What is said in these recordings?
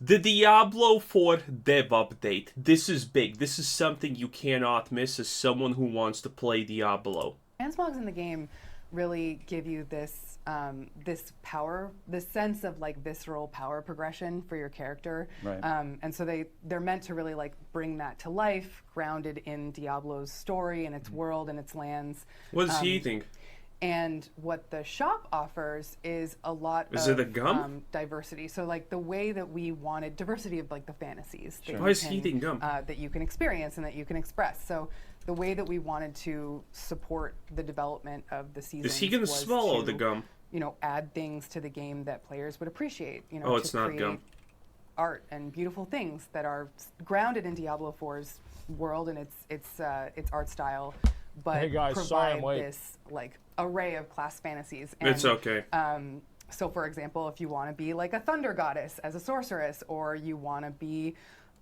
The Diablo 4 dev update. This is big. This is something you cannot miss as someone who wants to play Diablo. Transmogs in the game really give you this this power, this sense of like visceral power progression for your character. Right. And so they're meant to really like bring that to life, grounded in Diablo's story and its world and its lands. What does he think? And what the shop offers is a lot Is of it a gum? Diversity. So like the way that we wanted diversity of like the fantasies that, Why is he eating gum? that you can experience and that you can express. So the way that we wanted to support the development of the season Is he gonna swallow the gum? You know, add things to the game that players would appreciate. You know, Oh, it's to not create gum. art and beautiful things that are grounded in Diablo 4's world and its art style, but Hey guys, sorry I'm provide late. this like array of class fantasies. And, It's okay. so, for example, if you want to be like a thunder goddess as a sorceress, or you want to be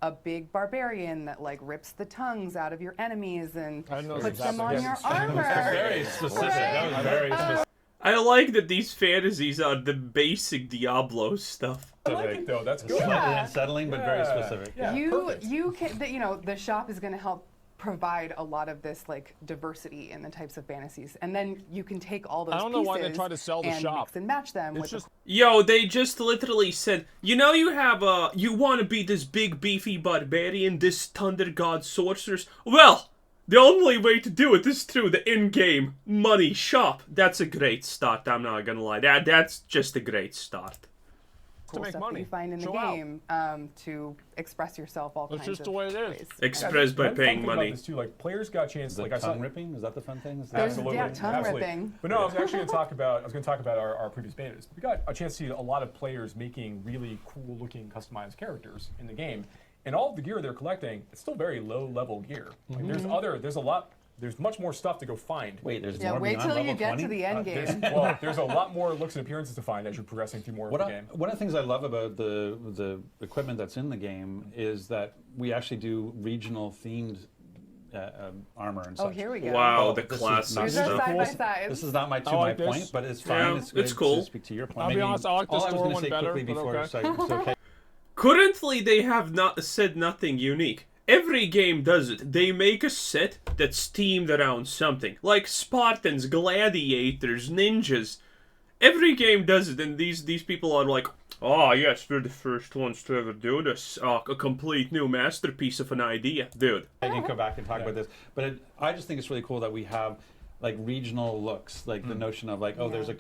a big barbarian that like rips the tongues out of your enemies and I know puts exactly. them on Yes. your armor. Very specific. Right? That was very specific. I like that these fantasies are the basic Diablo stuff. I like it though. That's good. Slightly unsettling, but very specific. Yeah, you perfect. can, you know, the shop is going to help provide a lot of this like diversity in the types of fantasies, and then you can take all those I don't know why they pieces try to sell the and shop. mix and match them It's with just Yo, they just literally said, you know, you have you want to be this big beefy barbarian, this thunder god sorceress? Well, the only way to do it is through the in-game money shop. That's a great start, I'm not gonna lie. That's just a great start. cool make stuff money. that you find in the Chill out. game to express yourself all That's kinds just of the way it is. ways. Expressed by One fun paying thing about money. this too, like players got a chance. The Like I saw, tongue ripping, is that the fun thing? Is that There's- absolutely, yeah, tongue absolutely. ripping. But no, I was actually going to talk about. I was going to talk about our previous betas. We got a chance to see a lot of players making really cool-looking customized characters in the game, and all of the gear they're collecting, it's still very low-level gear. Like, there's a lot. There's much more stuff to go find. Wait, there's Yeah, more wait beyond till you level get 20? to the end game. There's a lot more looks and appearances to find as you're progressing through more of the game. One of the things I love about the equipment that's in the game is that we actually do regional themed armor and such. Oh, here we go. Wow, Well, the this is classic not Here's our super stuff. side cool. by sides. This is not my I like my this. point, but it's fine. Yeah, it's it's good cool. to speak to your point. I'll be Maybe honest, I like the all I was store gonna one say better, quickly but before okay. it's okay. Currently, they have not said nothing unique. Every game does it. They make a set that's themed around something. Like Spartans, gladiators, ninjas. Every game does it, and these people are like, oh yes, we're the first ones to ever do this. A complete new masterpiece of an idea. Dude. I can go back and talk about this, but I just think it's really cool that we have like regional looks, like the notion of like, oh, there's a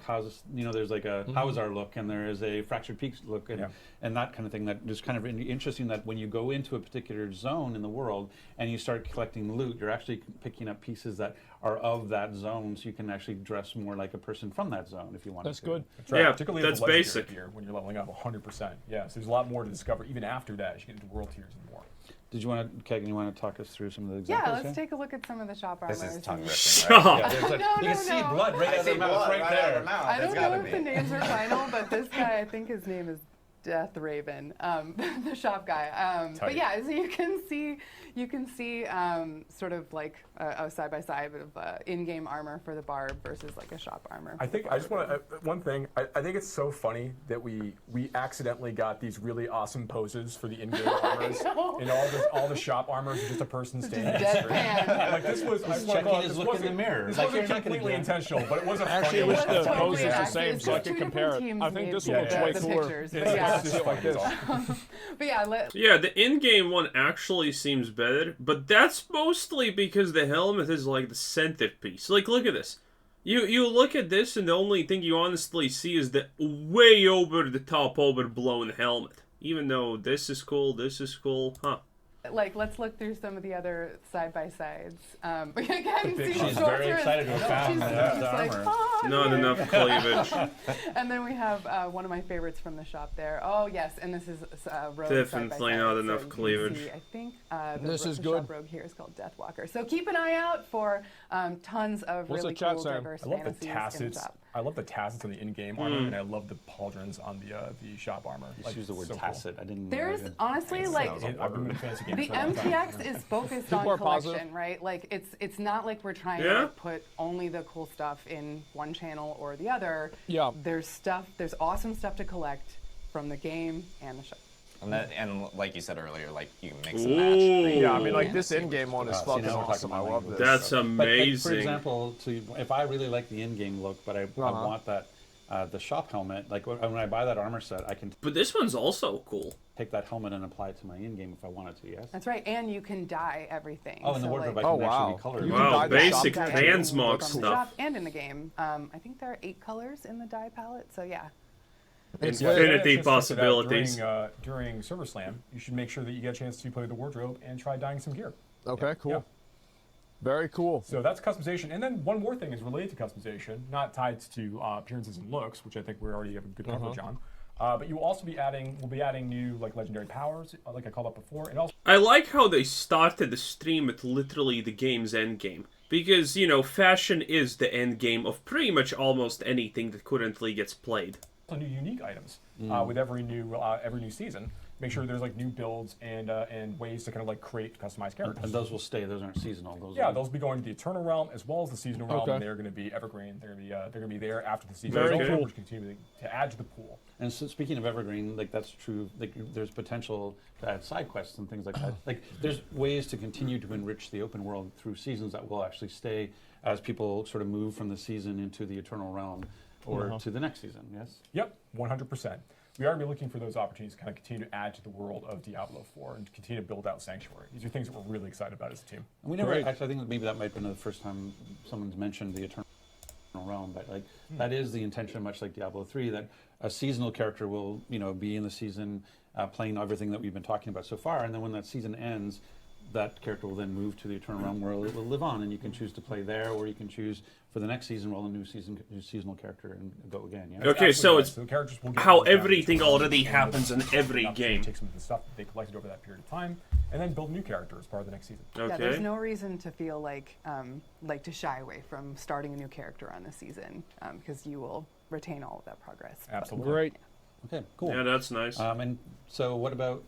there's like a Hauser look, and there is a Fractured Peaks look, and that kind of thing. That is kind of interesting that when you go into a particular zone in the world and you start collecting loot, you're actually picking up pieces that are of that zone, so you can actually dress more like a person from that zone if you want. That's good. That's right. Yeah, Particularly that's with the legendary basic. gear when you're leveling up 100%. Yeah, so there's a lot more to discover even after that as you get into world tiers and more. Did you want to, Kegan? You want to talk us through some of the Yeah, examples? let's take a look at some of the shop armors. This is tongue and- ripping, Shut right? Yeah, there's like, No, you can no, see no. blood right out of the mouth, right out of the there. mouth. I It's don't gotta know if the be. names are final, but this guy, I think his name is Death Raven, the shop guy. But yeah, so you can see sort of like a side by side of in-game armor for the barb versus like a shop armor. I think I just want to one thing. I think it's so funny that we accidentally got these really awesome poses for the in-game armors, and all the shop armors are just a person standing. deadpan. Like this was. I He's wanna checking call it- his this look in wasn't- the mirror. This Like, wasn't you're not gonna completely do it. intentional, but it was a Actually, I funny. wish the Totally pose is the accurate. same It's so I just can two compare different it. teams I think made this the- one looks way the cooler. pictures, It's but yeah. just like this. But yeah, Yeah, the in-game one actually seems better, but that's mostly because the helmet is like the centerpiece. Like, look at this. You look at this, and the only thing you honestly see is the way over the top overblown helmet. Even though this is cool, huh? like let's look through some of the other side by sides. Again, see She's the very sorceress. excited to have found She's the like, armor. "Oh, Not yeah." enough cleavage. And then we have one of my favorites from the shop there. Oh yes, and this is Rogue Definitely side by not side, enough so you can cleavage. see, I think This is the good. shop Rogue here is called Deathwalker. So keep an eye out for tons of What's really the chat cool, saying? diverse I love the fantasies in the tassets. shop. I love the tassets on the in-game armor, and I love the pauldrons on the shop armor. Just use the word so cool. tacet. I didn't. There's know that. honestly like I've been in fancy games the for a long time. MTX is focused People on are collection, positive. right? Like it's not like we're trying Yeah. to put only the cool stuff in one channel or the other. Yeah. There's awesome stuff to collect from the game and the shop. And like you said earlier, like you can mix and match. Yeah, I mean, like this in-game one is see, fucking now we're talking awesome. I about love language. this. That's But amazing. for example, if I really like the in-game look, but I want that the shop helmet, like when I buy that armor set, I can But this one's also cool. take that helmet and apply it to my in-game if I wanted to. Yes. That's right, and you can dye everything. Oh, in the So, wardrobe, like, I Oh, can actually wow. be colored. You can Wow, dye the shop basic dye transmog from the stuff. shop and in the game. I think there are 8 colors in the dye palette, so yeah. Infinity Yeah, possibilities. During Server Slam, you should make sure that you get a chance to play the wardrobe and try dyeing some gear. Okay, cool. Yeah. Very cool. So that's customization. And then one more thing is related to customization, not tied to appearances and looks, which I think we already have a good coverage on. But you will also be adding, new like legendary powers, like I called out before, and also I like how they started the stream at literally the game's end game. Because, you know, fashion is the end game of pretty much almost anything that currently gets played. new unique items with every new season. Make sure there's like new builds and ways to kind of like create customized characters. And those will stay. Those aren't seasonal. Yeah, those will be going to the Eternal Realm as well as the Seasonal Realm, Okay. and they're going to be evergreen. They're going to be there after the season. Very is over, cool. which continue to add to the pool. And so speaking of evergreen, like that's true. Like there's potential to add side quests and things like that. Like there's ways to continue to enrich the open world through seasons that will actually stay as people sort of move from the season into the Eternal Realm or to the next season. Yes. Yep, 100%. We are going to be looking for those opportunities to kind of continue to add to the world of Diablo 4 and continue to build out Sanctuary. These are things that we're really excited about as a team. And we never Great. actually. I think that maybe that might have been the first time someone's mentioned the Eternal Realm, but like that is the intention, much like Diablo 3, that a seasonal character will be in the season playing everything that we've been talking about so far, and then when that season ends, that character will then move to the Eternal Realm where it will live on, and you can choose to play there, or you can choose for the next season roll a new seasonal character and go again. Yeah. Okay, Absolutely so right. it's the characters will get how more value everything to already them. happens in every An opportunity to game. Take some of the stuff that they collected over that period of time, and then build a new character as part of the next season. Yeah, there's Okay. no reason to feel like to shy away from starting a new character on the season because you will retain all of that progress. But- Absolutely. Great. Okay. Cool. Yeah, that's nice. And so, what about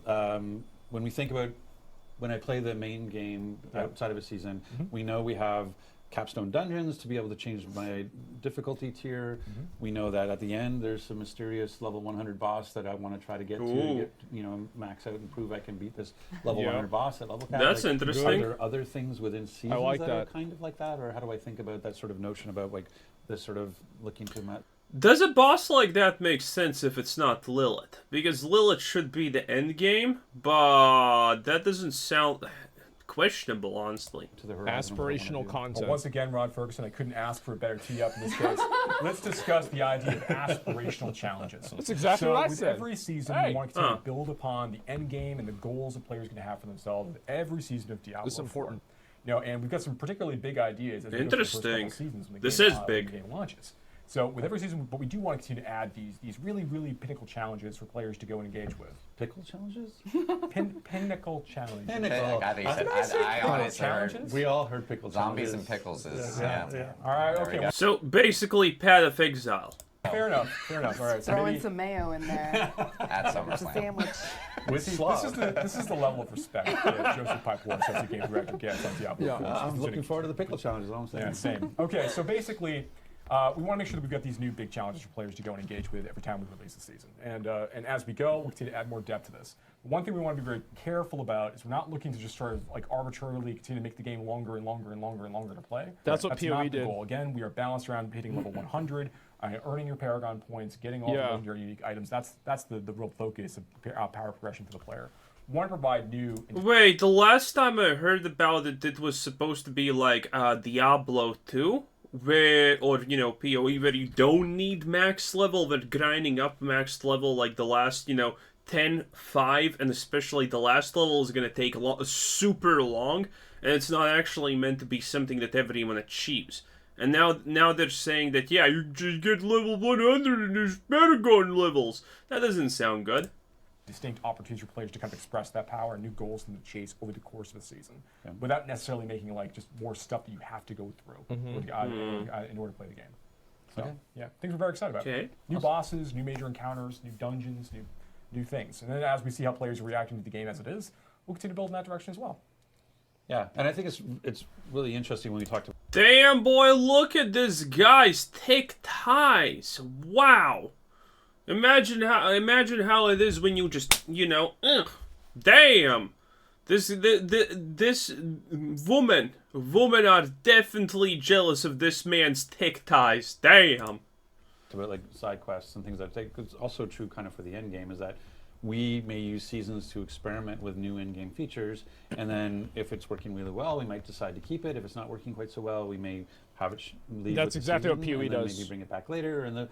when we think about when I play the main game outside of a season? We know we have capstone dungeons to be able to change my difficulty tier. We know that at the end there's some mysterious level 100 boss that I want to try to get Ooh. to get max out and prove I can beat this level Yeah. 100 boss at level cap. That's Like, interesting. Are there other things within seasons like that are that. kind of like that, or how do I think about that sort of notion about like this sort of looking to my Does a boss like that make sense if it's not Lilith? Because Lilith should be the end game, but that doesn't sound questionable, honestly. to the horizon of what I wanna Aspirational do? concept. Well, once again, Rod Ferguson, I couldn't ask for a better tee up in this case. Let's discuss the idea of aspirational challenges. That's exactly so what I with said. every season, Hey. we want to continue to build upon the end game and the goals that players are going to have for themselves with every season of Diablo. This is important. 4. And we've got some particularly big ideas as we go through the first couple Interesting. of seasons when the This game, is when big. the game launches. So with every season, but we do want to continue to add these really, really pinnacle challenges for players to go and engage with. Pickle challenges? Pinnacle challenges. Pinnacle. I think you said, I Pinnacle honestly heard challenges? We all heard pickle zombies challenges. and pickles is, Yeah. All right, There we okay. go. So basically, Path of Exile. Fair enough. All right, so Throw maybe in some mayo in there. At It's a SummerSlam. sandwich. With this slaw. is the level of respect that Joseph Pipeworth, Associate Game Director, gets on Diablo. Yeah. 4. I'm looking forward to the pickle challenges. All I'm saying. Yeah, same. Okay, so basically, we want to make sure that we've got these new big challenges for players to go and engage with every time we release the season. And as we go, we'll continue to add more depth to this. One thing we want to be very careful about is we're not looking to just sort of like arbitrarily continue to make the game longer and longer and longer and longer to play. That's what PoE not the did. goal. Again, we are balanced around hitting level 100, earning your Paragon points, getting all the Yeah. legendary unique items. That's the real focus of power progression for the player. We want to provide new. Wait, the last time I heard about it, it was supposed to be like Diablo 2, where, or PoE, where you don't need max level, but grinding up max level like the last, 10, 5, and especially the last level is going to take super long, and it's not actually meant to be something that everyone achieves. And now they're saying that, yeah, you just get level 100 and there's Paragon levels. That doesn't sound good. Distinct opportunities for players to kind of express that power and new goals in the chase over the course of the season, without necessarily making like just more stuff that you have to go through in order to play the game. So yeah, things we're very excited about. Okay. New bosses, new major encounters, new dungeons, new things. And then as we see how players are reacting to the game as it is, we'll continue to build in that direction as well. Yeah, and I think it's really interesting when we talk to. Damn, boy, look at this guy's thick ties. Wow. Imagine how it is when you just, damn. This women are definitely jealous of this man's thick ties. Damn. About like side quests and things like that. It's also true kind of for the end game is that we may use seasons to experiment with new in-game features, and then if it's working really well, we might decide to keep it. If it's not working quite so well, we may have it leave. That's exactly what season, PoE and then does. Maybe bring it back later, and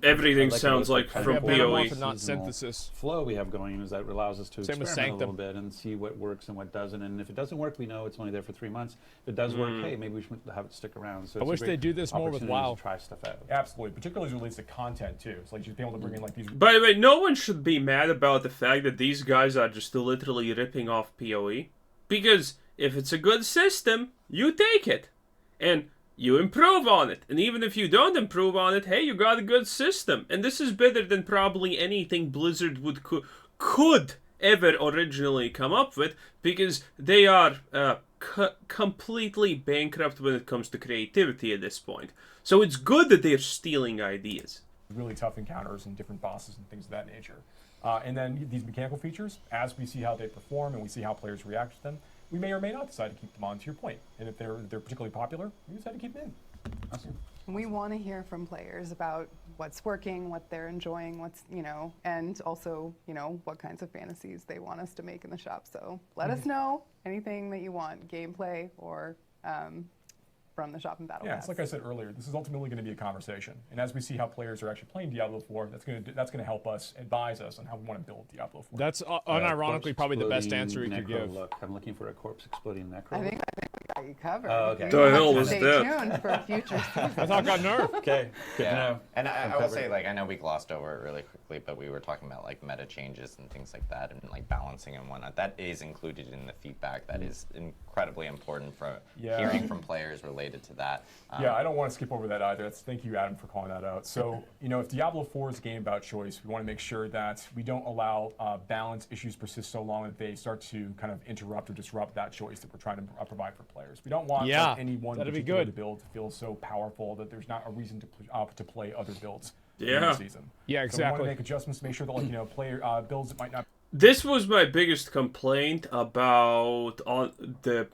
Everything like sounds like kind from of PoE. Metamorph and not seasonal synthesis. flow we have going is that it allows us to Same with experiment a little Sanctum. bit and see what works and what doesn't. And if it doesn't work, we know it's only there for 3 months. If it does work, hey, maybe we should have it stick around. So I it's a wish great they do this more with opportunity WoW. to try stuff out. Absolutely, particularly as it relates to content too. It's like just being able to bring in like these. By the way, no one should be mad about the fact that these guys are just literally ripping off PoE. Because if it's a good system, you take it. And you improve on it. And even if you don't improve on it, hey, you got a good system. And this is better than probably anything Blizzard could ever originally come up with, because they are completely bankrupt when it comes to creativity at this point. So it's good that they're stealing ideas. Really tough encounters and different bosses and things of that nature. And then these mechanical features, as we see how they perform and we see how players react to them, we may or may not decide to keep them on, to your point. And if they're particularly popular, we decide to keep them in. Awesome. We want to hear from players about what's working, what they're enjoying, what's, and also, what kinds of fantasies they want us to make in the shop. So let us know anything that you want, gameplay or from the shop and battle. Yeah, it's like I said earlier, this is ultimately going to be a conversation. And as we see how players are actually playing Diablo 4, that's going to help us, advise us on how we want to build Diablo 4. That's unironically probably the best answer you could give. Look, I'm looking for a corpse exploding necro. I think we got you covered. Oh, okay. The hell was Stay that? tuned for future seasons. I thought it got nerfed. Okay. Good to Yeah, know. and I will covered. say, like, I know we glossed over it really quickly, but we were talking about like meta changes and things like that, and like balancing and whatnot. That is included in the feedback. That is incredibly important for hearing from players related to that. Yeah, I don't want to skip over that either. Thank you, Adam, for calling that out. So, if Diablo 4 is a game about choice, we want to make sure that we don't allow balance issues persist so long that they start to kind of interrupt or disrupt that choice that we're trying to provide for players. We don't want any one that'd be particular good. build to feel so powerful that there's not a reason to play other builds in Yeah. the season. Yeah, So we exactly. want to make adjustments to make sure that player builds that might not. This was my biggest complaint about on the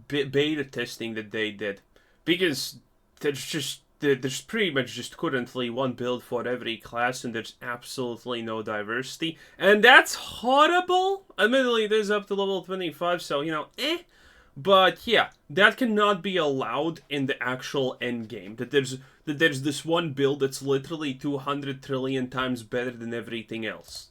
beta testing that they did, because there's pretty much just currently one build for every class, and there's absolutely no diversity, and that's horrible. Admittedly, it is up to level 25, so but yeah, that cannot be allowed in the actual end game. That there's this one build that's literally 200 trillion times better than everything else.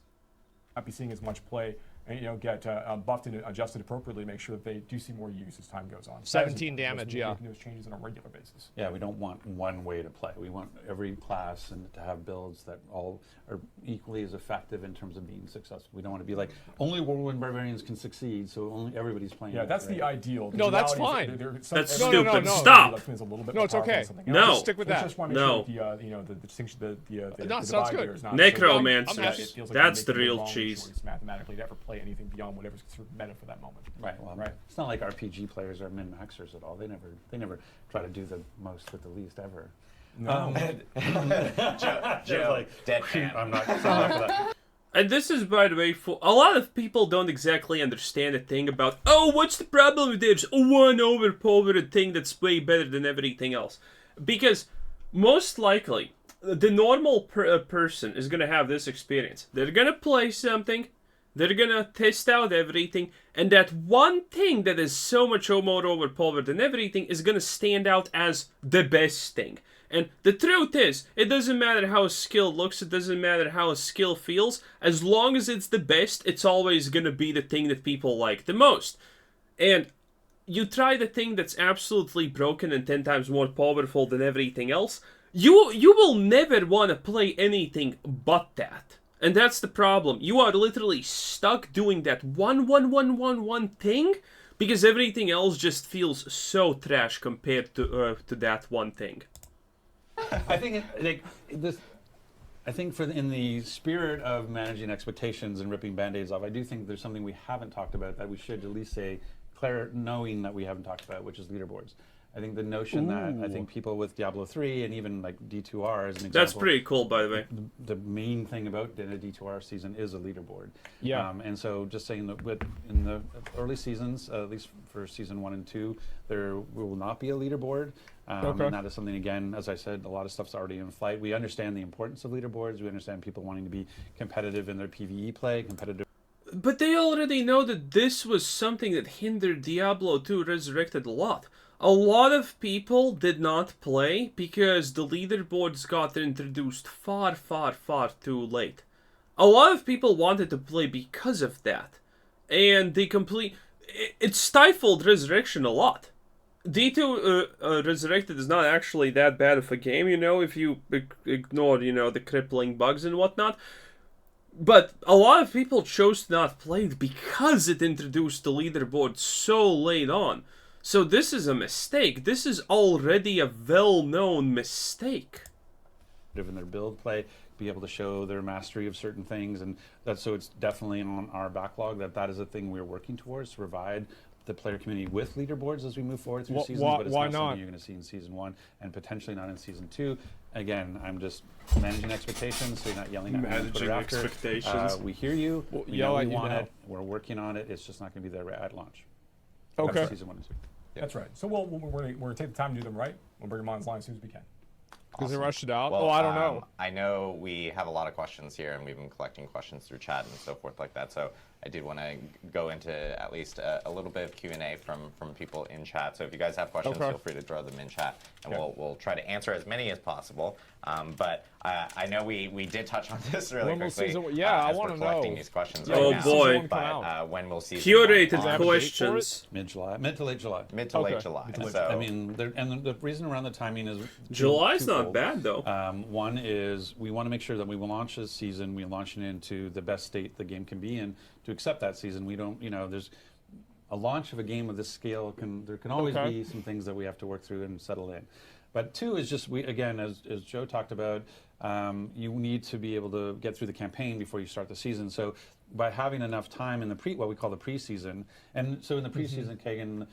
Not be seeing as much play and get buffed and adjusted appropriately to make sure that they do see more use as time goes on. 17 damage, yeah. Making those changes on a regular basis. Yeah, we don't want one way to play. We want every class and to have builds that all are equally as effective in terms of being successful. We don't want to be like, only Whirlwind Barbarians can succeed, so only everybody's playing. Yeah, that's the ideal. No, that's reality is fine. That's No, no, no, stupid. no. Stop. Is a little bit No, more it's powerful than okay. something No. else. Stick with We that. just want to No. make sure the distinction, the No, divide sounds here good. is not Necromancers. so that it feels like That's we're the making real wrong cheese. choice mathematically to ever play anything beyond whatever's sort of meta for that moment. Right. Well, Right. it's not like RPG players are min-maxers at all. They never try to do the most with the least ever. No. Joe, like, deadpan. I'm not sorry for that. And this is, by the way, for a lot of people don't exactly understand a thing about, what's the problem with this one overpowered thing that's way better than everything else? Because most likely, the normal person is going to have this experience. They're going to play something, they're going to test out everything, and that one thing that is so much more overpowered than everything is going to stand out as the best thing. And the truth is, it doesn't matter how a skill looks, it doesn't matter how a skill feels, as long as it's the best, it's always going to be the thing that people like the most. And you try the thing that's absolutely broken and 10 times more powerful than everything else, you will never want to play anything but that. And that's the problem. You are literally stuck doing that one thing, because everything else just feels so trash compared to that one thing. I think in the spirit of managing expectations and ripping band-aids off, I do think there's something we haven't talked about that we should at least say, knowing that we haven't talked about, which is leaderboards. I think the notion that I think people with Diablo 3 and even like D2R as an example. That's pretty cool, by the way. The main thing about a D2R season is a leaderboard. Yeah. And so just saying that in the early seasons, at least for season 1 and 2, there will not be a leaderboard. Okay. And that is something, again, as I said, a lot of stuff's already in flight. We understand the importance of leaderboards. We understand people wanting to be competitive in their PvE play, competitive. But they already know that this was something that hindered Diablo 2 Resurrected a lot. A lot of people did not play because the leaderboards got introduced far, far, far too late. A lot of people wanted to play because of that. And it stifled Resurrection a lot. D2 Resurrected is not actually that bad of a game, if you ignore, the crippling bugs and whatnot. But a lot of people chose to not play it because it introduced the leaderboard so late on. So this is a mistake. This is already a well-known mistake. In their build play, be able to show their mastery of certain things, and so it's definitely on our backlog that is a thing we're working towards, to provide the player community with leaderboards as we move forward through seasons, but it's why not not? something you're going to see in season 1 and potentially not in season 2. Again, I'm just managing expectations, so you're not yelling at me on Twitter after. Expectations. We hear you. We know yell we at you want now. it. We're working on it. It's just not going to be there at launch. Okay. That's season 1 and 2. That's right. So we're going to take the time to do them right. We'll bring them online as soon as we can. Because they rushed it out? Well, I don't know. I know we have a lot of questions here, and we've been collecting questions through chat and so forth like that. So I did want to go into at least a little bit of Q&A from people in chat. So if you guys have questions, feel free to throw them in chat, and we'll try to answer as many as possible. But I know we did touch on this really When will quickly. I as want we're to collecting know. these questions Oh, right now. boy. But when will season Curated one launch? questions. Mid-July, mid to late July. Mid to late July. So I mean, and the reason around the timing is July's not twofold. bad, though. One is we want to make sure that we will launch this season, we launch it into the best state the game can be in to accept that season. We don't, there's a launch of a game of this scale there can always be some things that we have to work through and settle in. But two is just as Joe talked about, you need to be able to get through the campaign before you start the season. So by having enough time in what we call the preseason, and so in the preseason, Kagan,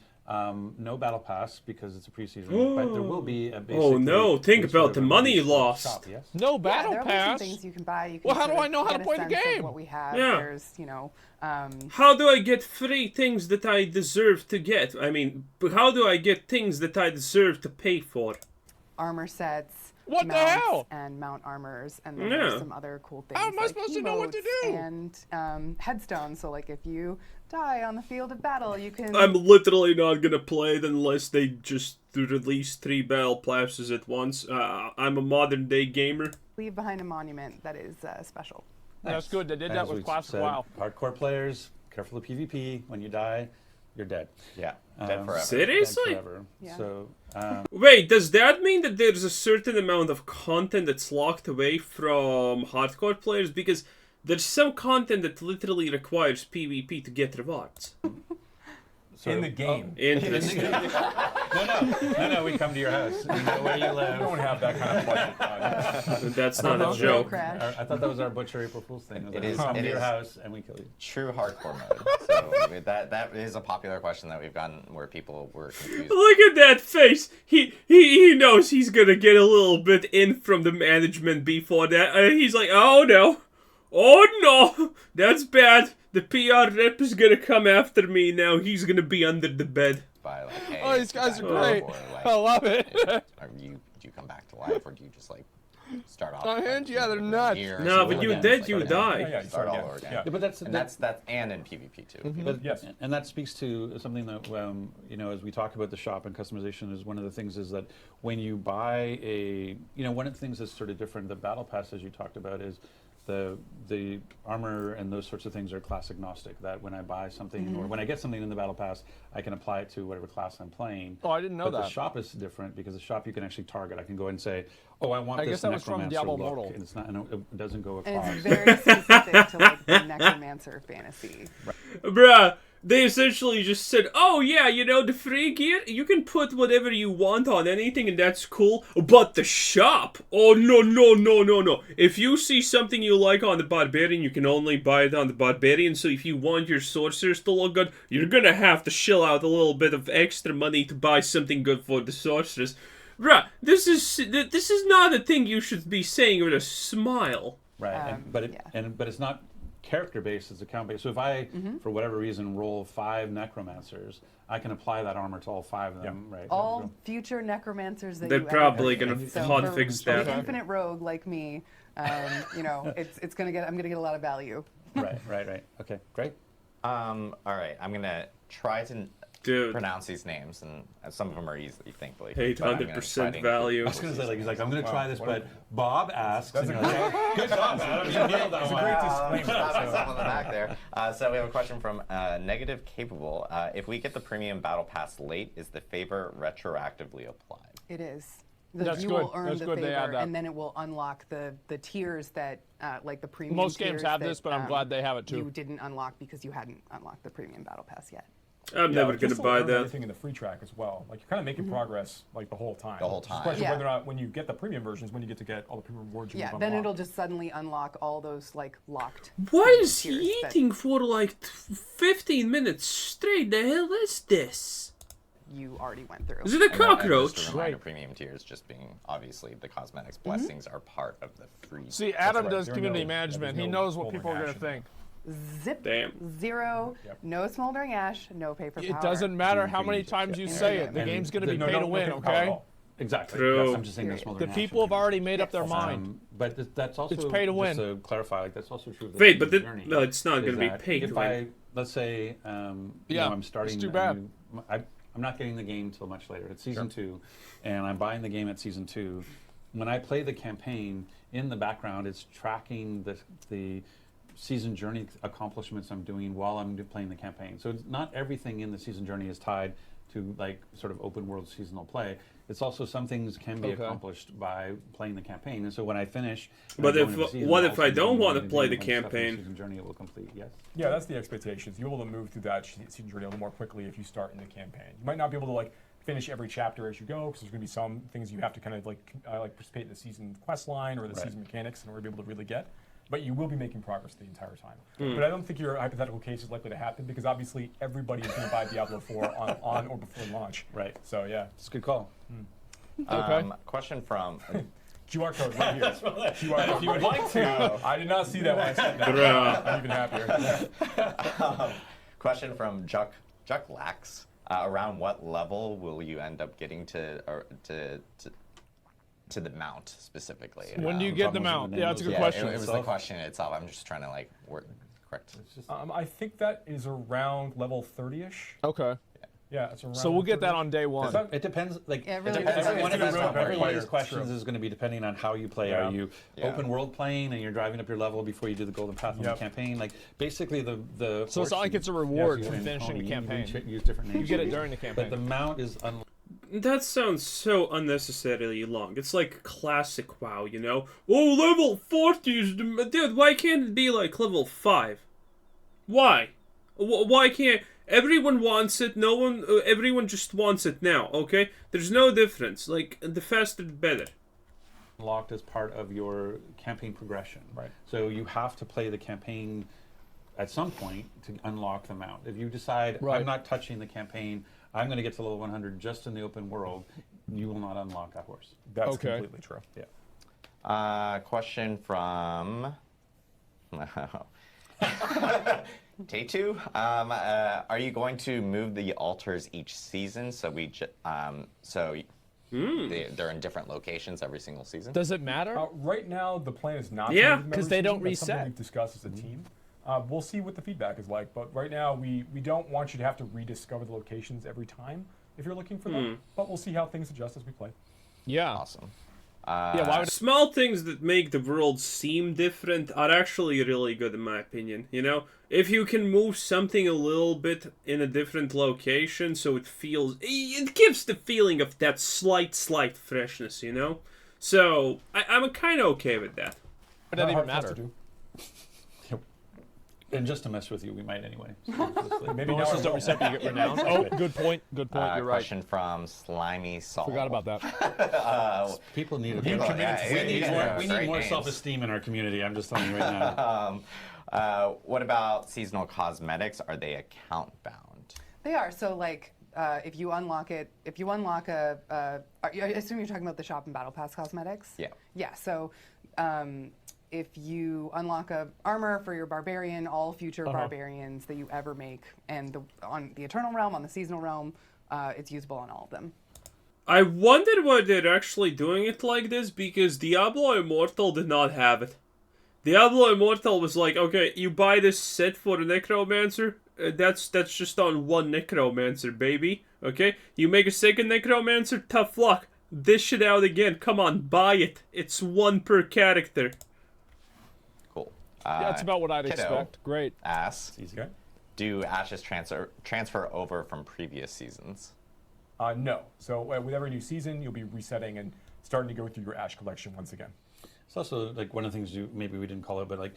no battle pass because it's a preseason, but there will be a basic. Oh no! Think about the money you lost. Shop, yes? No battle there'll pass? be some things you can buy. You can Well, how do sort I of know how to get a play the sense of game? What we have. Yeah. There's, How do I get free things that I deserve to get? I mean, how do I get things that I deserve to pay for? armor sets, What the mounts, hell? and mount armors, and then Yeah. there's some other cool things. How am I like supposed to know what to emotes do? And headstones. So, like, if you die on the field of battle, you can. I'm literally not gonna play it unless they just release 3 battle passes at once. I'm a modern day gamer. leave behind a monument that is special. That's good. They did that As with we Classic said, WoW. Hardcore players, careful of PvP. When you die, you're dead. yeah, dead forever. Dead Seriously? forever. Yeah. So, Wait, does that mean that there's a certain amount of content that's locked away from hardcore players? Because there's some content that literally requires PvP to get rewards. In the game. Interesting. no, we come to your house. We know where you We live. don't have that kind of budget. That's not a Road joke. crash. I thought that was our Butcher April Fool's thing. It We is- come it to your is. house and we kill you. True hardcore mode. So that is a popular question that we've gotten where people were confused. Look at that face. He knows he's gonna get a little bit in from the management before that. He's like, oh no, that's bad. The PR rep is gonna come after me now. He's gonna be under the bed. By like, hey, Oh, these guys are back great. or, like, I love it. do you come back to life, or do you just like start off? On hinge? Yeah, they're nuts. No, but you dead, you Like, die. Yeah, you Start all again. over again. Yeah. Yeah, but that's And in PvP too. But, Yes. And that speaks to something that, as we talk about the shop and customization, is one of the things is that when you buy one of the things that's sort of different, the battle pass, as you talked about, is the armor and those sorts of things are class agnostic. That when I buy something or when I get something in the battle pass, I can apply it to whatever class I'm playing. Oh, I didn't know but that. the shop is different because the shop you can actually target. I can go and say, oh, I want I this guess that was from necromancer Diablo look. Immortal. And it's not, and it doesn't go And across. it's very specific to like the necromancer fantasy. Bruh, They essentially just said, oh yeah, you know, the free gear, you can put whatever you want on anything and that's cool, but the shop, oh no. If you see something you like on the Barbarian, you can only buy it on the Barbarian, so if you want your Sorcerers to look good, you're gonna have to shell out a little bit of extra money to buy something good for the Sorcerers. Bruh, this is not a thing you should be saying with a smile. Right, but it's not character based, it's account based. So if I, for whatever reason, roll 5 necromancers, I can apply that armor to all 5 of them, right? All future necromancers that They're you probably ever gonna see. So hot for fix an that. infinite rogue like me, you know, I'm gonna get a lot of value. Right. Okay, great. All right, I'm gonna try to pronounce these names, and some of them are easy, thankfully. 800% value. I was gonna say, he's like, I'm gonna try this, but Bob asks. That's and a you're like, good job, Adam. You nailed that It's a one. great Pat disclaimer. myself on the back there. So we have a question from Negative Capable. If we get the premium battle pass late, is the favor retroactively applied? It is. That's you good. will earn That's the good they add favor, that. and then it will unlock the tiers that, like the premium. Most games tiers have that, this, but I'm glad they have it too. You didn't unlock because you hadn't unlocked the premium battle pass yet. I'm never just gonna buy learn that. everything in the free track as well. Like you're kind of making progress like the whole time. The whole It's just a time. question Yeah. whether or not when you get the premium versions, when you get to get all the premium rewards. Yeah, you've then unlocked. it'll just suddenly unlock all those like locked. What is he tiers that eating for like 15 minutes straight? The hell is this? You already went through. Is it a And just cockroach? a reminder, premium tiers just being obviously the cosmetics blessings are part of the free. See, Adam right. does There are community no- management. there's He no knows what people are going to smoldering think. Zip. Damn. 0. Yep. No smoldering ash. No paper power. It doesn't matter how many times you say it. The And game's going to be no- pay to win, okay? Exactly. True. Yes, I'm just saying this. Period. The people have already made up their mind. But that's also It's pay to win. Just to clarify, like that's also true. Of the Wait, but journey, no, it's not is gonna be that pay to if win. let's say, you Yeah, know, I'm starting. it's too a bad. new- I'm not getting the game till much later. It's season 2, and I'm buying the game at season 2. When I play the campaign, in the background, it's tracking the season journey accomplishments I'm doing while I'm playing the campaign. So it's not everything in the season journey is tied to like sort of open world seasonal play. It's also some things can be Okay. accomplished by playing the campaign. And so when I finish, and But I go if- into the season, what I'll if I also don't be wanna doing play the stuff in campaign? season journey it will complete. Yes. Yeah, that's the expectations. You'll be able to move through that season journey a little more quickly if you start in the campaign. You might not be able to like finish every chapter as you go because there's going to be some things you have to kind of like participate in the season quest line or the Right. season mechanics in order to be able to really get. But you will be making progress the entire time. But I don't think your hypothetical case is likely to happen because obviously everybody is going to buy Diablo 4 on or before launch. Right. So yeah, It's a good call. Okay. Question from QR code right here. QR code. If you would like to. I did not see that when I said that. Bruh. I'm even happier. question from Juck Lax. Around what level will you end up getting to the mount specifically? When do you get the mount? Yeah, that's a good Yeah, question. it was the question itself. I'm just trying to like word correct. I think that is around level 30-ish. Okay. Yeah, it's around. So we'll get that 30-ish. on day one. that- It depends. Like Yeah, it really depends. depends. One of It's these- gonna be every one of these true. questions is going to be depending on how you play. Yeah. Are you Yeah. open world playing and you're driving up your level before you do the golden path on Yep. the campaign? Like basically the. So it's not like it's a reward for finishing the campaign. Use different names. You get it during the campaign. But the mount is That sounds so unnecessarily long. It's like classic WoW, you know? Oh, level 40 is... Dude, why can't it be like level 5? Why? Why can't... Everyone wants it, no one... everyone just wants it now, okay? There's no difference. Like, the faster the better. unlocked as part of your campaign progression. Right. So you have to play the campaign at some point to unlock the mount. If you decide, Right. I'm not touching the campaign, I'm going to get to level 100 just in the open world, you will not unlock that horse. That's Okay. completely true. Yeah. Question from Tatu. Are you going to move the altars each season so they're in different locations every single season? Does it matter? Right now, the plan is not Yeah, to move them 'cause every they don't season. That's something reset. we've discussed as a team. We'll see what the feedback is like, but right now we don't want you to have to rediscover the locations every time if you're looking for them. But we'll see how things adjust as we play. Yeah. Awesome. Yeah, why would Small things that make the world seem different are actually really good in my opinion, you know? If you can move something a little bit in a different location so it feels... It gives the feeling of that slight freshness, you know? So, I'm kind of okay with that. it doesn't even Not hard for us matter? to do. And just to mess with you, we might anyway. Maybe now Bonuses don't reset, but you get renowned. Oh, good point. Good point. You're right. Question from Slimy Saul. Forgot about that. People need a People- bit. yeah, We need more. We great need more names. self-esteem in our community. I'm just telling you right now. What about seasonal cosmetics? Are they account bound? They are. So like, if you unlock a, I assume you're talking about the shop and battle pass cosmetics. Yeah. Yeah. So, if you unlock a armor for your barbarian, all future barbarians that you ever make, and on the Eternal Realm, on the Seasonal Realm, it's usable on all of them. I wondered why they're actually doing it like this, because Diablo Immortal did not have it. Diablo Immortal was like, okay, you buy this set for a Necromancer, that's just on one Necromancer, baby. Okay? You make a second Necromancer, tough luck. Dish it out again. Come on, buy it. It's one per character. Cool. Yeah, that's about what I'd Kiddo expect. Great. Asks, Okay. do ashes transfer over from previous seasons? No. So with every new season, you'll be resetting and starting to go through your ash collection once again. It's also like one of the things maybe we didn't call it, but like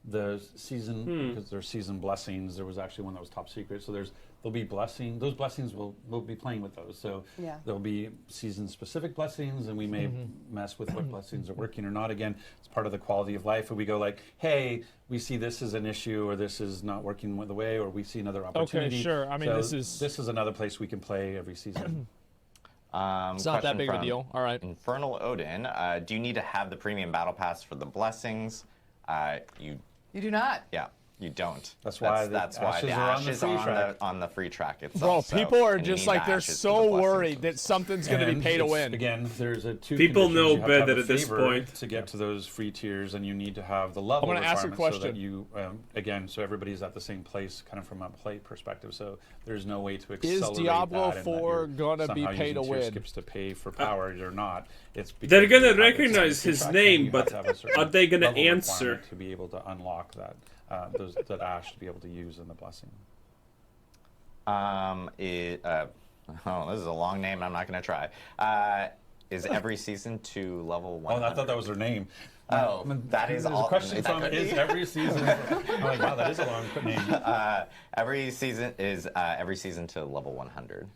the season, because there's season blessings. There was actually one that was top secret. So there'll be blessing. Those blessings we'll be playing with those. So Yeah. there'll be season specific blessings, and we may mess with what blessings are working or not. Again, it's part of the quality of life. Where we go like, hey, we see this as an issue, or this is not working the way, or we see another opportunity. Okay, sure. I mean, So this is another place we can play every season. it's not that Question big of a from deal. All right. Infernal Odin, do you need to have the premium battle pass for the blessings? You do not. Yeah, you don't. That's why the that's why ashes the are on the ashes free on track. on the free track Bro, itself. people are and you just need like, the they're ashes for the so blessings worried that themselves. something's going to be And pay to it's- win. Again, there's a two. People conditions. know You have to have better a at this favor point. to get to those free tiers, and you need to have the level I'm gonna ask a requirements so that question. you, again, so everybody's at the same place, kind of from a play perspective. So there's no way to accelerate Diablo that and that 4 you're gonna be somehow pay using to tier win? skips to pay for power or not. It's because They're gonna you have it set recognize free his track, name, and you have but to have a certain are they gonna level answer? requirement to be able to unlock that that ash to be able to use in the blessing? Oh, this is a long name. I'm not going to try. Is every season to level 100? Oh, I thought that was her name. Oh, that is There's all. a question that from could is be. every season. I'm like, wow, that is a long name. Every season is every season to level 100.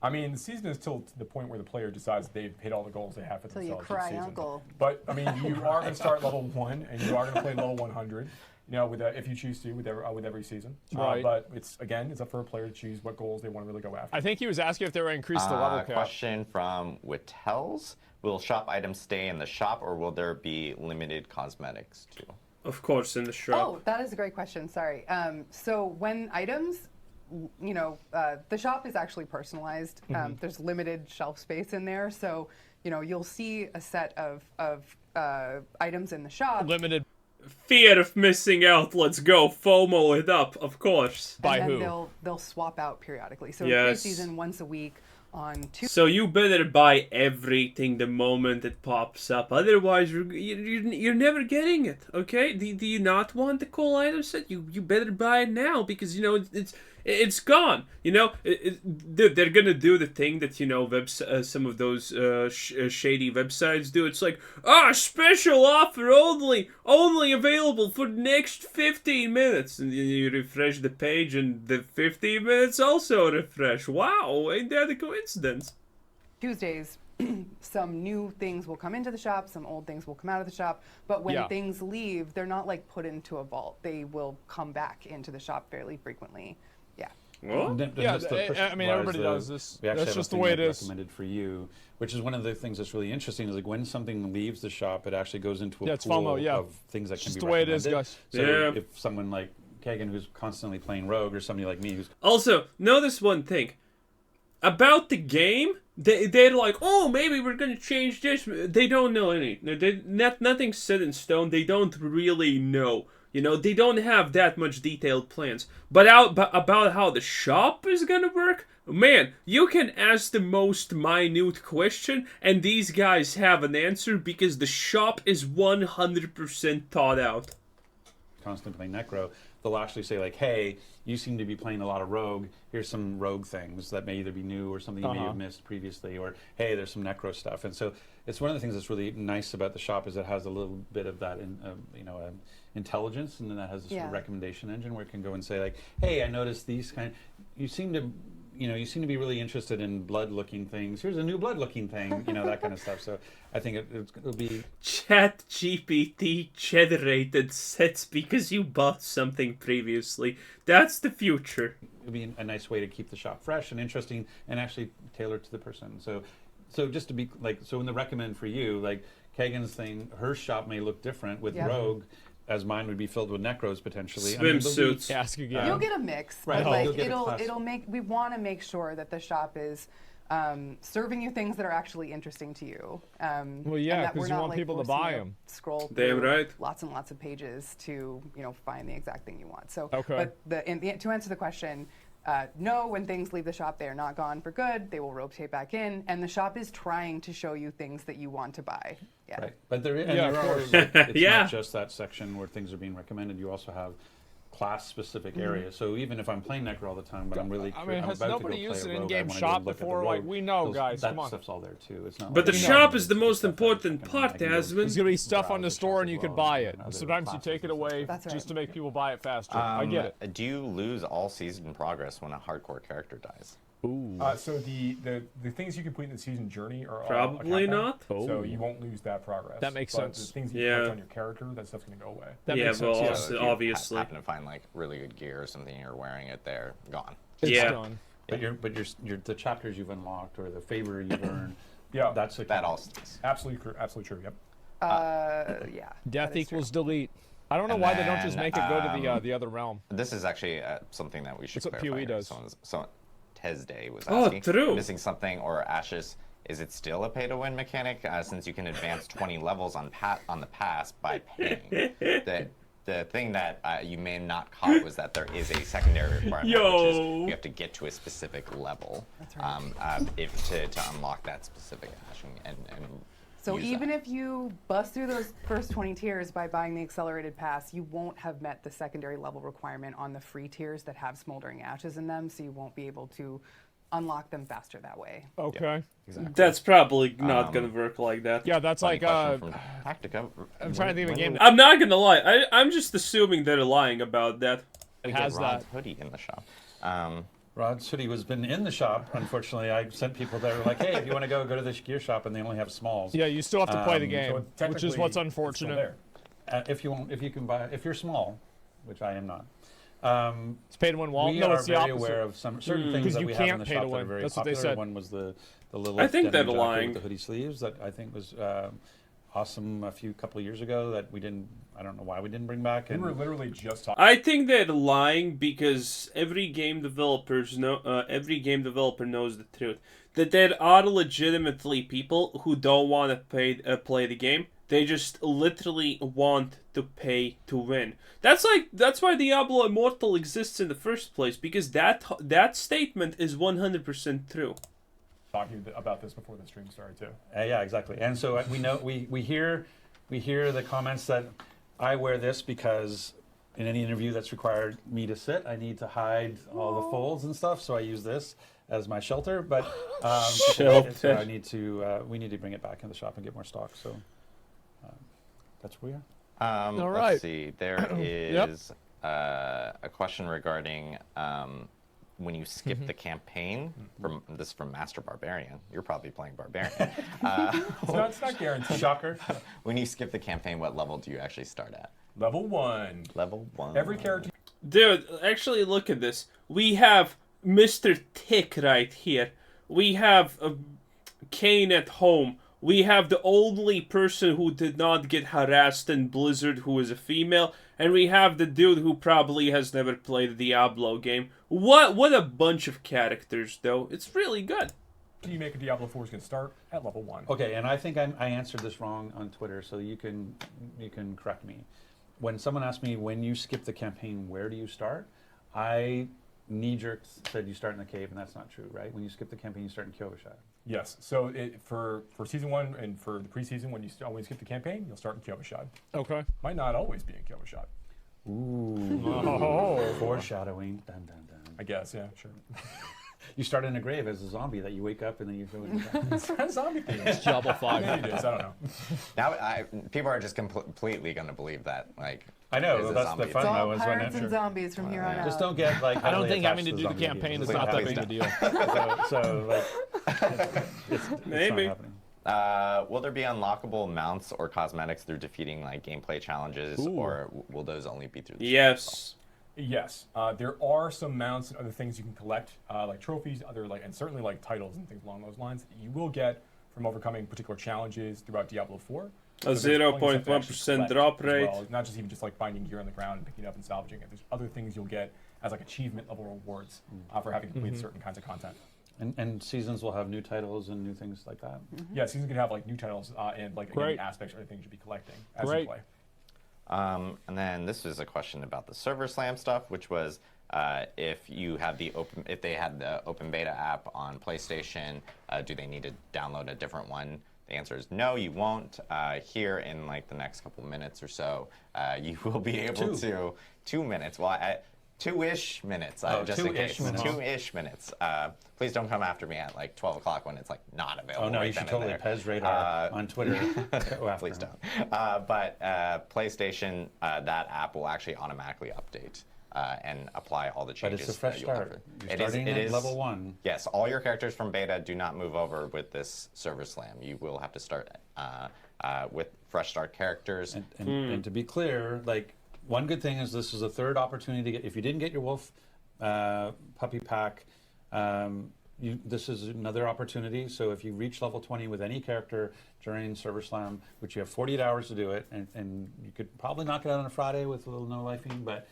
I mean, the season is till to the point where the player decides they've hit all the goals they have for Till you themselves cry each season. uncle. But I mean, you are going to start level 1, and you are going to play level 100. You know, if you choose to, with every season. Right. But it's up for a player to choose what goals they want to really go after. I think he was asking if they were increasing the level cap. Question from Wittels. Will shop items stay in the shop, or will there be limited cosmetics too? Of course, in the shop. Oh, that is a great question. Sorry. So when items, the shop is actually personalized. There's limited shelf space in there, so you'll see a set of items in the shop. Limited Fear of missing out. Let's go. FOMO it up, of course. by and who? then they'll swap out periodically. So Yes. in preseason, once a week on Tuesday. So you better buy everything the moment it pops up. Otherwise, you're never getting it. Okay? Do you not want the cool item set? You better buy it now because it's gone. They're gonna do the thing that some of those shady websites do. It's like, special offer only available for the next 15 minutes, and you refresh the page, and the 15 minutes also refresh. Wow, ain't that a coincidence? Tuesdays, some new things will come into the shop, some old things will come out of the shop. But when things leave, they're not like put into a vault. They will come back into the shop fairly frequently. Yeah. What? Yeah, I mean, everybody does this. We actually That's have a just the thing way like it is. recommended for you, which is one of the things that's really interesting. Is like when something leaves the shop, it actually goes into a Yeah, it's pool FOMO, yeah. of things that can Just be the way it is, recommended. guys. So Yeah. if someone like Kagan, who's constantly playing Rogue, or somebody like me who's Also, notice one thing. About the game, they're like, oh, maybe we're going to change this. They don't know anything. Nothing's set in stone. They don't really know. They don't have that much detailed plans. But about how the shop is going to work, man, you can ask the most minute question, and these guys have an answer because the shop is 100% thought out. constantly playing Necro, they'll actually say like, hey, you seem to be playing a lot of Rogue. Here's some Rogue things that may either be new or something you may have missed previously, or hey, there's some Necro stuff. And so it's one of the things that's really nice about the shop is it has a little bit of that intelligence, and then that has a sort of recommendation engine where it can go and say like, hey, I noticed these you seem to be really interested in blood-looking things. Here's a new blood-looking thing, that kind of stuff. So I think it'll be... Chat GPT generated sets because you bought something previously. That's the future. It'll be a nice way to keep the shop fresh and interesting and actually tailored to the person. So just to be like, so in the recommend for you, like Kagan's thing, her shop may look different with Rogue, as mine would be filled with necros potentially. Swimsuits. Ask again. You'll get a mix, Right. but You'll get it'll make. We want to make sure that the shop is serving you things that are actually interesting to you. Well, yeah, because you want people to buy them. Scroll Damn through right. lots and lots of pages to find the exact thing you want. So, Okay. but to answer the question. No, when things leave the shop, they are not gone for good. They will rotate back in, and the shop is trying to show you things that you want to buy. Yeah. Right, but there Yeah, of are course. it's Yeah. not just that section where things are being recommended. You also have class-specific areas. So even if I'm playing Necro all the time, but I'm really I mean, I'm has about nobody to go used play an a rogue, in-game I wanna shop go look at the before? Like, rogue. we know, guys, That come on. stuff's all there too. It's not But the like- shop is the It's most stuff that important I can- part, I can go Asmund. There's gonna be stuff on the browse store and shop you as could well, buy and it. other Sometimes you classes take it and stuff. away That's right. just to make people buy it faster. I get it. Do you lose all season progress when a hardcore character dies? Ooh. So the things you complete in the season journey are all Probably account not. So you won't lose that progress. That makes but sense. The things you Yeah. collect on your character, that stuff's gonna go away. That Yeah, makes sense. well, Yeah. also- if you obviously. happen to find like really good gear or something, and you're wearing it there, gone. It's Yeah. done. But the chapters you've unlocked or the favor you've earned, Yeah, that's That all stays. absolutely true. Yep. Yeah. Death that is true. equals delete. I don't know And why they don't just then, make it go to the other realm. This is actually something that we should That's what clarify. PoE here. does. Someone, Tesday was Oh, asking, true. missing something or Ashes. Is it still a pay-to-win mechanic since you can advance 20 levels on the pass by paying? The thing that you may not caught was that there is a secondary requirement, which is Yo. you have to get to a specific level That's right. to unlock that specific Ash and So use even that. if you bust through those first 20 tiers by buying the accelerated pass, you won't have met the secondary level requirement on the free tiers that have smoldering ashes in them, so you won't be able to unlock them faster that way. Okay. Exactly. That's probably not gonna work like that. Yeah, that's Funny like question from Tactica. I'm trying to think of a game I'm not gonna lie. I'm just assuming they're lying about that. that We has get Rod's that. hoodie in the shop. Rod's hoodie has been in the shop. Unfortunately, I sent people there like, hey, if you want to go to this gear shop, and they only have smalls. Yeah, you still have to play the So game, which is technically, what's it's still unfortunate. there. If you can buy, if you're small, which I am not. It's pay to win wall. We No, are it's the very opposite. aware of certain things 'Cause that you we have in can't the pay shop to that are win. very That's what they popular. said. One was the little I think denim they're jacket lying. with the hoodie sleeves that I think was awesome couple of years ago that we didn't. I don't know why we didn't bring back. We And were literally just talking. I think they're lying because every game developer knows the truth. That there are legitimately people who don't want to play the game. They just literally want to pay to win. That's why Diablo Immortal exists in the first place, because that statement is 100% true. Talking about this before the stream started too. yeah, exactly. And so we know we hear the comments that I wear this because in any interview that's required me to sit, I need to hide all the folds and stuff. So I use this as my shelter. But Shelter. so we need to bring it back in the shop and get more stock. So that's where we are. All right. Let's see. There is a question regarding when you skip the campaign. From Master Barbarian. You're probably playing Barbarian. It's not guaranteed. Shocker. When you skip the campaign, what level do you actually start at? Level 1. Level 1. Every character. Dude, actually look at this. We have Mr. Tick right here. We have Kane at home. We have the only person who did not get harassed in Blizzard who is a female. And we have the dude who probably has never played a Diablo game. What a bunch of characters, though. It's really good. You make a Diablo 4 is going to start at level 1. Okay, and I think I answered this wrong on Twitter, so you can correct me. When someone asked me when you skip the campaign, where do you start? I knee-jerk said you start in the cave, and that's not true, right? When you skip the campaign, you start in Kyovashad. Yes. So for season 1 and for the preseason, when you skip the campaign, you'll start in Kyovashad. Okay. Might not always be in Kyovashad. Ooh. Oh. Foreshadowing. Dun, dun, dun. I guess. Yeah. Sure. You start in a grave as a zombie that you wake up and then you go into that. It's kind of zombie thing. Diablo 5. Maybe it is. I don't know. Now, people are just completely going to believe that. Like, I know, is a that's zombie. the It's fun all though. Is when pirates and zombies from here on out. just don't get like. I don't heavily think having attached to do the zombie campaign games. is not that Please big a deal. So like, it's Maybe. not happening. Will there be unlockable mounts or cosmetics through defeating like gameplay challenges, or will those only be through the Yes. Yes, there are some mounts and other things you can collect, like trophies, and certainly like titles and things along those lines that you will get from overcoming particular challenges throughout Diablo 4. A 0.1% drop rate. Well, not just even just like finding gear on the ground and picking it up and salvaging it. There's other things you'll get as like achievement level rewards for having completed certain kinds of content. And seasons will have new titles and new things like that. Yeah, seasons can have like new titles and like again, aspects or things you should be collecting as you play. And then this is a question about the server slam stuff, which was if they had the open beta app on PlayStation, do they need to download a different one? The answer is no, you won't. Here in like the next couple minutes or so, you will be able to 2 minutes. Well, 2-ish minutes, just in case. 2-ish minutes. Please don't come after me at like 12 o'clock when it's like not available. Oh no, right you should then and totally there. Pez radar on Twitter. Please don't. But PlayStation, that app will actually automatically update and apply all the But changes. it's a fresh that you'll start. have. You're starting at level 1. Yes, all your characters from beta do not move over with this server slam. You will have to start with fresh start characters. And to be clear, like one good thing is this is a third opportunity to get. If you didn't get your wolf puppy pack, this is another opportunity. So if you reach level 20 with any character during server slam, which you have 48 hours to do it, and you could probably knock it out on a Friday with a little no lifing, but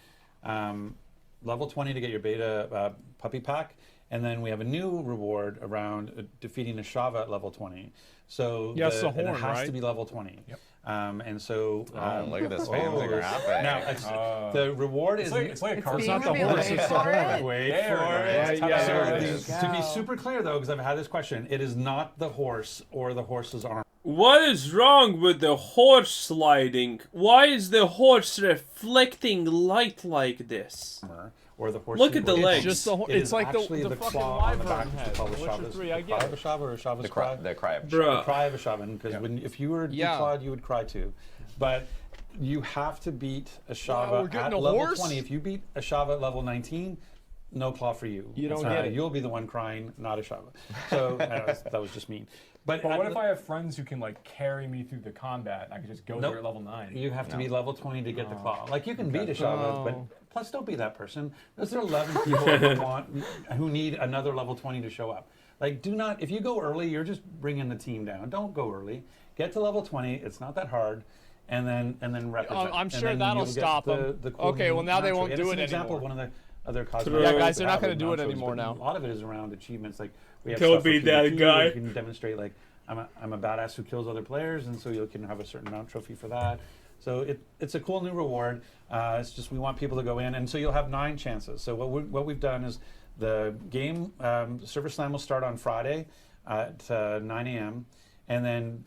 level 20 to get your beta puppy pack. And then we have a new reward around defeating a Shava at level 20. So the horn, and it has right? to be level 20. Yep. And so Look at this fancy graphic. now the reward is It's like a card. It's not the being horse, revealed. it's the horn. Wait There for it it. is. There it So is. to be super clear though, because I've had this question, it is not the horse or the horse's arm. What is wrong with the horse sliding? Why is the horse reflecting light like this? Or the horse. Look at the keyboard. legs. It's just the It it's is like actually the fucking claw on the wyvern back, which head. is called the Witcher Shava's- 3, I the get cry it. of a Shava or Shava's cry. The cry of The Bruh. cry of a Shavan, because if you were Yeah. declawed, you would cry too. But you have to beat a Shava we're getting at a level horse? 20. If you beat a Shava at level 19, no claw for you. You don't get it. You'll be the one crying, not a Shava. So that was just mean. But What if I have friends who can like carry me through the combat? I could just go Nope. there at level 9. You have to be level 20 to get the claw. Like you can beat a Shava, but plus don't be that person. Those are 11 people who need another level 20 to show up. Like do not, if you go early, you're just bringing the team down. Don't go early. Get to level 20. It's not that hard. And then represent. I'm And sure then that'll you'll get stop the 'em. cool Okay, well, now they natural. won't And do it's it an example anymore. of one of the other cosmetics. Yeah, guys, they're not have gonna with do it nachos, anymore but now. A lot of it is around achievements. Like we have Don't stuff for be that PvP, guy. You can demonstrate like I'm a badass who kills other players, and so you can have a certain mount trophy for that. So it's a cool new reward. It's just we want people to go in, and so you'll have 9 chances. So what we've done is the game Server Slam will start on Friday at 9 a.m. And then,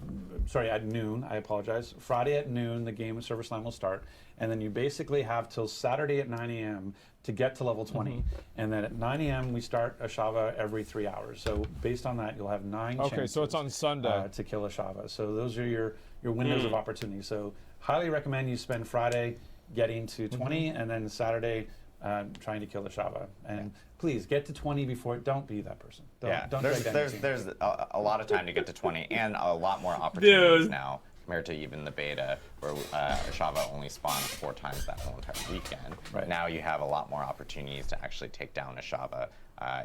sorry, at noon, I apologize. Friday at noon, the game of Server Slam will start. And then you basically have till Saturday at 9 a.m. to get to level 20. And then at 9 a.m., we start a Shava every 3 hours. So based on that, you'll have 9 chances. Okay, so it's on Sunday. To kill a Shava. So those are your windows of opportunity. So highly recommend you spend Friday getting to 20 and then Saturday trying to kill the Shava. And please get to 20 before. Don't be that person. Don't there's drag down your team. there's a lot of time to get to 20 and a lot more opportunities Dude. now compared to even the beta where Shava only spawns 4 times that whole entire weekend. Right. Now you have a lot more opportunities to actually take down a Shava.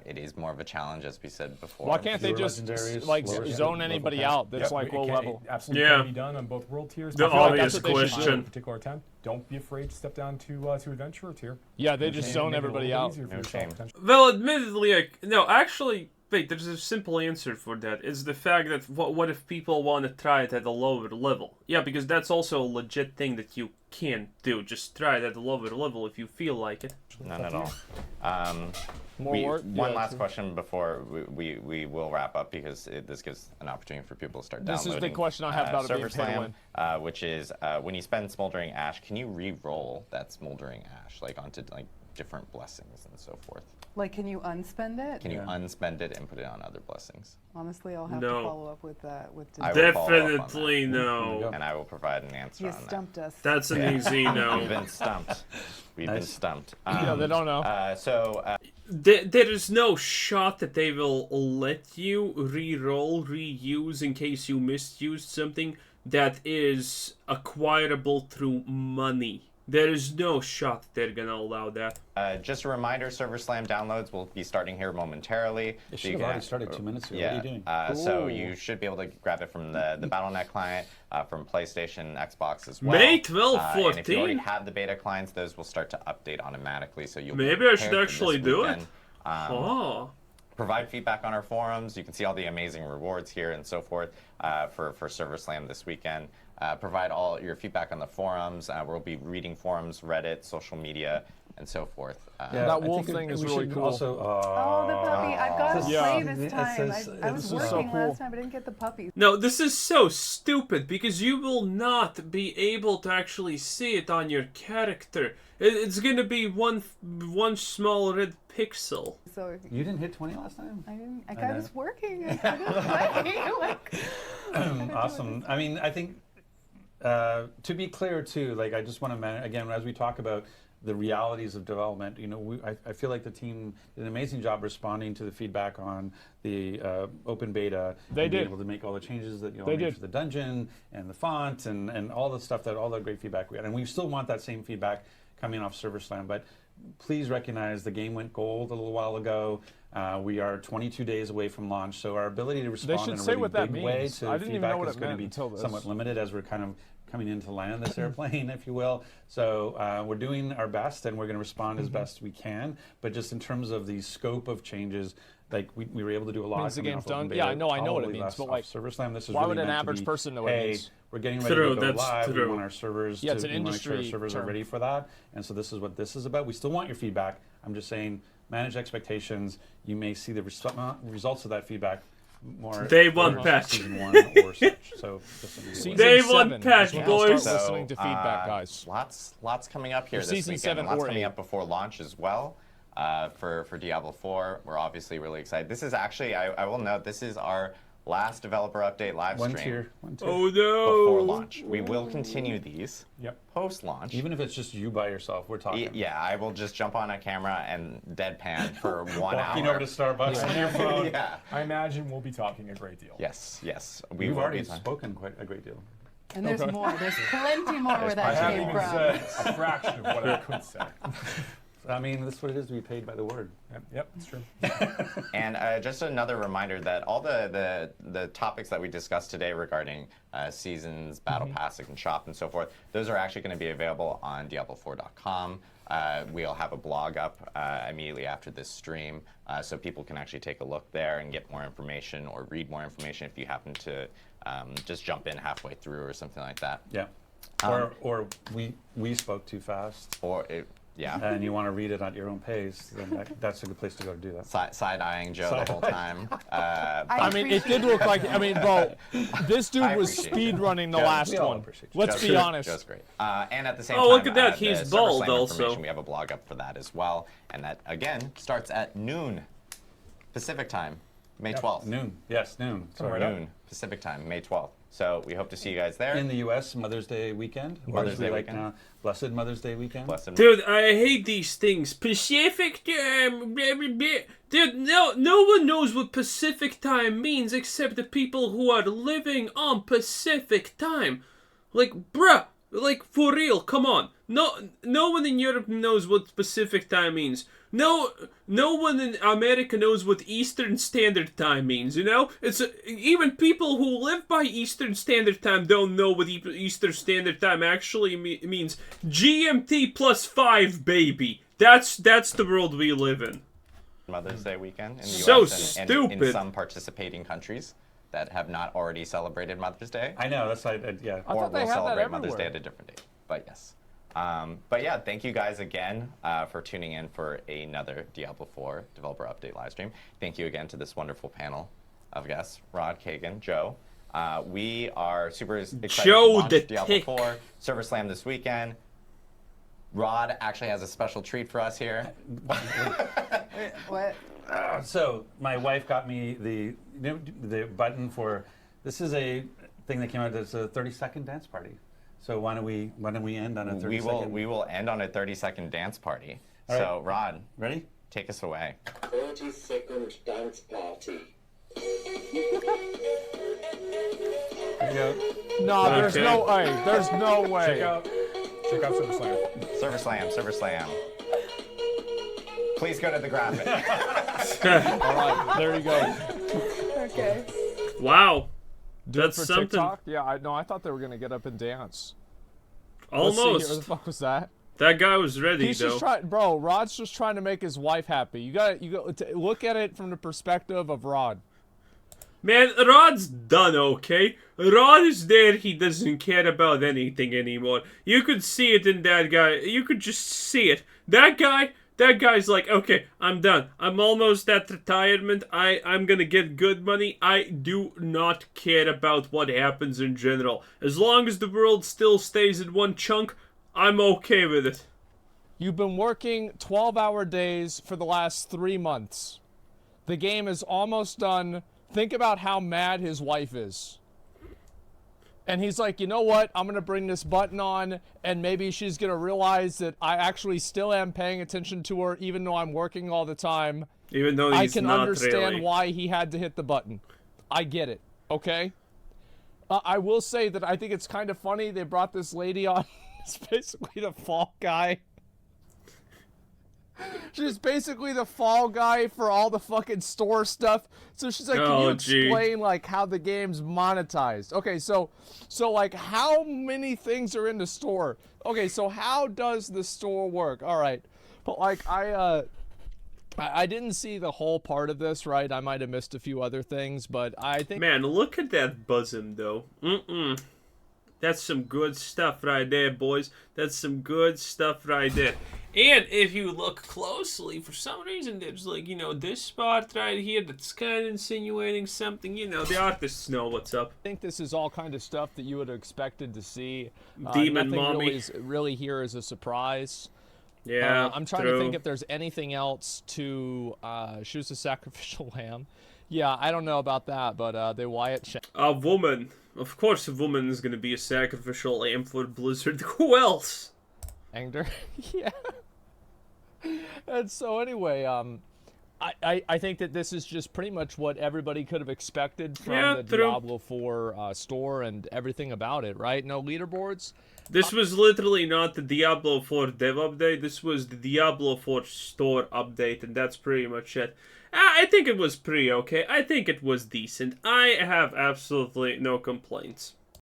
It is more of a challenge, as we said before. Why can't they Fewer just legendaries, like lower zone level anybody cap. out that's like It low can- level? It absolutely Yeah. can be done on both world tiers. The I feel like obvious that's what they should do question. in a particular attempt. Don't be afraid to step down to adventurer tier. Yeah, they just Make zone it a everybody little out. easier for No yourself, shame. potentially. Well, admittedly, no, actually, wait, there's a simple answer for that. It's the fact that what if people want to try it at a lower level? Yeah, because that's also a legit thing that you can do. Just try it at a lower level if you feel like it. None at all. More work? One Yeah, last true. question before we will wrap up because this gives an opportunity for people to start This is the downloading. question I have about it being Server pay to Slam, win. which is when you spend Smoldering Ash, can you re-roll that Smoldering Ash like onto like different blessings and so forth? Like, can you unspend it? Can you unspend it and put it on other blessings? Honestly, I'll have No. to follow up with I will follow up on Definitely that. no. And I will provide an answer You on that. stumped us. That's an easy We've no. been stumped. We've been Nice. stumped. Yeah, they don't know. There is no shot that they will let you re-roll, reuse in case you misused something that is acquirable through money. There is no shot they're gonna allow that. Just a reminder, Server Slam downloads will be starting here momentarily. It should have already started 2 minutes ago. Yeah. What are you doing? So you should be able to grab it from the BattleNet client, from PlayStation, Xbox as well. May 12, And if you already 14? have the beta clients, those will start to update automatically. So you'll Maybe be I should prepared for actually this do it. weekend. Oh. Provide feedback on our forums. You can see all the amazing rewards here and so forth for Server Slam this weekend. Provide all your feedback on the forums. We'll be reading forums, Reddit, social media, and so forth. That I wolf think thing we is really should cool. Also, Oh, the puppy. I've got to Yeah. play this It time. says- I was this is working so cool. last time, but I didn't get the puppy. No, this is so stupid because you will not be able to actually see it on your character. It's gonna be one small red pixel. So you didn't hit 20 last time? I didn't. I know. was working. I couldn't play. Like, Awesome. I mean, I think to be clear too, like I just want to again, as we talk about the realities of development, you know, I feel like the team did an amazing job responding to the feedback on the open beta. They and being did. able to make all the changes that They made did. for the dungeon and the font and all the stuff all the great feedback we had. And we still want that same feedback coming off Server Slam, but please recognize the game went gold a little while ago. We are 22 days away from launch, so our ability to respond should in a say really what that big way means. to I didn't even feedback know what is it going to meant be until this. somewhat limited as we're kind of coming in to land this airplane, if you will. So we're doing our best, and we're going to respond as best we can. But just in terms of the scope of changes, like we were able to do a lot. Means the coming game's off open done? beta, Yeah, I know what it probably means, less but, off like, Server Slam. This is why really would an meant to average be, person know what it hey, means? we're getting ready True, to go that's live. true. We want our servers Yeah, it's to an we want to make sure our industry servers are term. ready for that. And so this is what this is about. We still want your feedback. I'm just saying, manage expectations. You may see the results of that feedback more. Day one for patch. Season 1 or such. So just something to Season be aware of. Day one 7 patch, is when we'll boys. start listening to feedback, guys. Lots coming up here For this season weekend. 7 Lots or coming 8. up before launch as well. For Diablo 4, we're obviously really excited. This is actually, I will note, this is our last developer update live One stream tier. Oh before no! launch. We will continue these Yep. post-launch. Even if it's just you by yourself, we're talking. Yeah, I will just jump on a camera and deadpan for 1 Walking hour. over to Starbucks on your phone. Yeah. I imagine we'll be talking a great deal. Yes. We've will already be talking. spoken quite a great deal. and there's more. There's plenty more where I that haven't came even from. said a fraction of what I could say. I mean, that's what it is to be paid by the word. Yep, it's true. And just another reminder that all the topics that we discussed today regarding seasons, battle pass, and shop, and so forth, those are actually going to be available on Diablo4.com. We'll have a blog up immediately after this stream, so people can actually take a look there and get more information or read more information if you happen to just jump in halfway through or something like that. Yeah. Or we spoke too fast, Or yeah. and you want to read it at your own pace, then that's a good place to go to do that. Side-eyeing Joe the whole time. I mean, it did look like. I mean, bro, this dude I was appreciate speed it. running the Yeah, last we all one. appreciate you. Let's be Joe's honest. great. And at the same Oh, time, look at that, the he's Server bald Slam also. information, we have a blog up for that as well. And that, again, starts at noon Pacific time, May 12th. Noon. Yes, noon. right Sorry. up. Noon Pacific time, May 12th. So we hope to see you guys there. In the U.S., Mother's Day weekend. Or Mother's as we Day like weekend. now, Blessed Mother's Day weekend. Blessed Dude, I hate these things. Pacific time. Dude, no one knows what Pacific time means except the people who are living on Pacific time. Like, bruh, like for real, come on. No one in Europe knows what Pacific time means. No one in America knows what Eastern Standard Time means, you know? It's even people who live by Eastern Standard Time don't know what Eastern Standard Time actually means. GMT plus 5, baby. That's the world we live in. Mother's Day weekend in the So US and in stupid. some participating countries that have not already celebrated Mother's Day. I know. That's yeah. I Or thought they we'll had that celebrate Mother's Day everywhere. at a different date. But yes. But yeah, thank you guys again for tuning in for another Diablo 4 developer update live stream. Thank you again to this wonderful panel of guests, Rod, Kagan, Joe. We are super excited Joe to launch the Diablo Tick. 4 Server Slam this weekend. Rod actually has a special treat for us here. What? So my wife got me the button for. This is a thing that came out. It's a 30-second dance party. So why don't we end on a 30-second? We will end on a 30-second dance party. All So right. Rod, Ready? take us away. 30-second dance party. There you go. No, there's Okay. no way. There's no way. Check out Super Slam. Server slam, server slam. Please go to the graphic. All right, there you go. Okay. Wow. Do it That's for something. TikTok? Yeah, I thought they were gonna get up and dance. Let's see here. What the Almost. fuck was that? That guy was ready, He's though. just trying, bro. Rod's just trying to make his wife happy. You got to look at it from the perspective of Rod. Man, Rod's done, okay? Rod is there, he doesn't care about anything anymore. You could see it in that guy. You could just see it. That guy's like, okay, I'm done. I'm almost at retirement. I'm gonna get good money. I do not care about what happens in general. As long as the world still stays in one chunk, I'm okay with it. You've been working 12-hour days for the last 3 months. The game is almost done. Think about how mad his wife is. And he's like, you know what? I'm going to bring this button on, and maybe she's going to realize that I actually still am paying attention to her, even though I'm working all the time. Even though I he's can not understand really. why he had to hit the button. I get it, okay? I will say that I think it's kind of funny they brought this lady on. It's basically the fall guy. She's basically the fall guy for all the fucking store stuff. So she's like, can you explain like how the game's monetized? Okay, so like how many things are in the store? Okay, so how does the store work? All right, but like I didn't see the whole part of this, right? I might have missed a few other things, but I think. Man, look at that bosom, though. That's some good stuff right there, boys. That's some good stuff right there. And if you look closely, for some reason, there's like, this spot right here that's kind of insinuating something. The artists know what's up. I think this is all kind of stuff that you would have expected to see. Demon nothing mommy. really here is a surprise. Yeah, I'm trying to think if there's anything else to choose a sacrificial lamb. Yeah, I don't know about that, but they Wyatt. A woman. Of course, a woman is going to be a sacrificial lamb for Blizzard. Who else? Angder. Yeah. And so anyway, I think that this is just pretty much what everybody could have expected from the Diablo 4 store and everything about it, right? No leaderboards. This was literally not the Diablo 4 dev update. This was the Diablo 4 store update, and that's pretty much it. I think it was pretty okay. I think it was decent. I have absolutely no complaints.